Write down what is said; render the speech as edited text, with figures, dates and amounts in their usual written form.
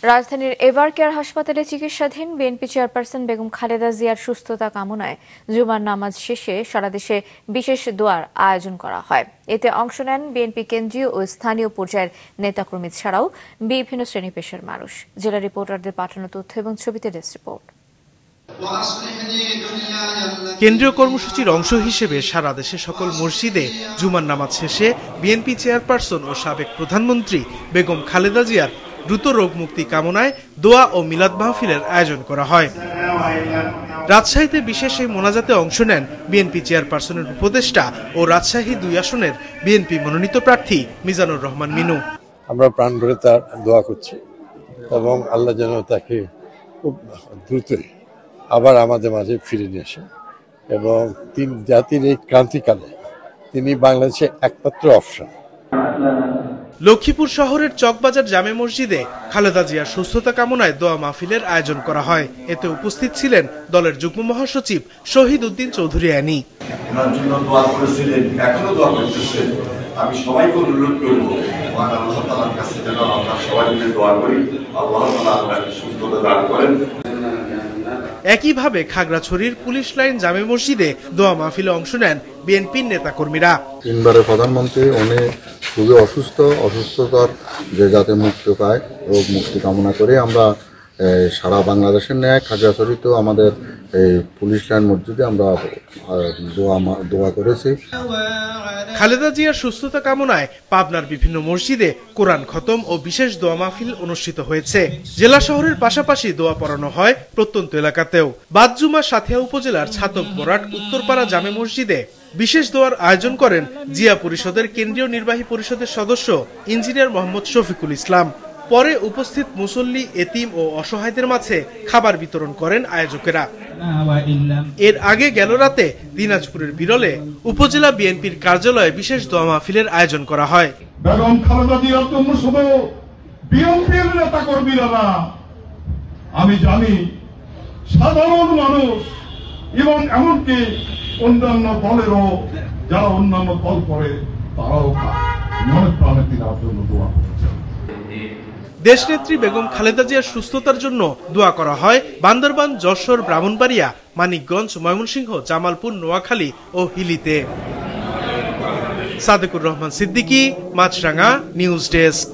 রাজধানীর ever care হাসপাতালে চিকিৎসাধীন বিএনপি চেয়ারপারসন বেগম খালেদা জিয়ার সুস্থতা কামনায় জুমার নামাজ শেষে সারা দেশে বিশেষ দোয়ার আয়োজন করা হয়। এতে অংশ নেন বিএনপি কেন্দ্রীয় ও স্থানীয় পর্যায়ের নেতাকর্মী ছাড়াও বিভিন্ন শ্রেণী পেশার মানুষ। জেলা রিপোর্টারদের পাঠানো তথ্য এবং ছবিতে ডেস্ক রিপোর্ট। কেন্দ্রীয় কর্মসূচির অংশ হিসেবে সারা দেশে সকল মসজিদে জুমার নামাজ শেষে বিএনপি চেয়ারপারসন ও সাবেক প্রধানমন্ত্রী বেগম খালেদা জিয়ার দ্রুত রোগ মুক্তি কামনায় দোয়া ও মিলাদ মাহফিলের আয়োজন করা হয়। রাজশাহীতে বিশেষ এই মোনাজাতে অংশ নেন বিএনপি চেয়ারপারসনের উপদেষ্টা ও রাজশাহী 2 আসনের বিএনপি মনোনীত প্রার্থী মিজানুর রহমান মিনু। আমরা প্রাণ ভরে তার দোয়া করছি এবং আল্লাহ যেন তাকে খুব দ্রুতই আবার আমাদের মাঝে ফিরে নিয়ে আসেন এবং তিন জাতির এই ক্রান্তিকালে তিনি বাংলাদেশের একমাত্র অপশন। লক্ষ্মীপুর শহরের চকবাজার জামে মসজিদে খালেদা জিয়ার সুস্থতা কামনায় দোয়া মাহফিলের আয়োজন করা হয়। এতে উপস্থিত ছিলেন দলের যুগ্ম মহাসচিব শহীদ উদ্দিন চৌধুরী আনি। আমি সবাইকে অনুরোধ করব আল্লাহ তাআলার কাছে যেন আমরা সবাই মিলে দোয়া করি, আল্লাহ তাআলা আমাদের সুস্থতা দান করেন। একইভাবে খাগড়াছড়ির পুলিশ লাইন জামে মসজিদে দোয়া মাহফিলে অংশ নেন বিএনপির নেতাকর্মীরা। 3 বারের প্রধানমন্ত্রী উনি খুবই অসুস্থতার যে যাতে মুক্তি পায়, রোগ মুক্তি কামনা করে আমরা সারা বাংলাদেশের ন্যায় খাগড়াছড়িতেও আমাদের এই পুলিশ লাইন মসজিদে আমরা দোয়া করেছি। খালেদা জিয়ার সুস্থতা কামনায় পাবনার বিভিন্ন মসজিদে কোরআন খতম ও বিশেষ দোয়া মাহফিল অনুষ্ঠিত হয়েছে। জেলা শহরের পাশাপাশি দোয়া পড়ানো হয় প্রত্যন্ত এলাকাতেও। বাদজুমা সাথিয়া উপজেলার ছাতক বরাট উত্তরপাড়া জামে মসজিদে বিশেষ দোয়ার আয়োজন করেন জিয়া পরিষদের কেন্দ্রীয় নির্বাহী পরিষদের সদস্য ইঞ্জিনিয়ার মোহাম্মদ শফিকুল ইসলাম। পরে উপস্থিত মুসল্লি, এতিম ও অসহায়দের মাঝে খাবার বিতরণ করেন আয়োজকেরা। এর আগে গেল রাতে দিনাজপুরের বিরলে উপজেলা বিএনপির কার্যালয়ে বিশেষ দোয়া মাহফিলের আয়োজন করা হয়। বেগম খালেদা জিয়ার জন্য শুধু বিএনপির নেতাকর্মীরা না, আমি জানি সাধারণ মানুষ এবং এমনকি অন্যান্য দলেরও যারা অন্যান্য দল করে তারাও মনে প্রাণে তিনার জন্য দোয়া করছেন। দেশনেত্রী বেগম খালেদা জিয়ার সুস্থতার জন্য দোয়া করা হয় বান্দরবান, যশোর, ব্রাহ্মণবাড়িয়া, মানিকগঞ্জ, ময়মনসিংহ, জামালপুর, নোয়াখালী ও হিলিতে। সাদেকুর রহমান সিদ্দিকী, মাছরাঙ্গা, নিউজ ডেস্ক।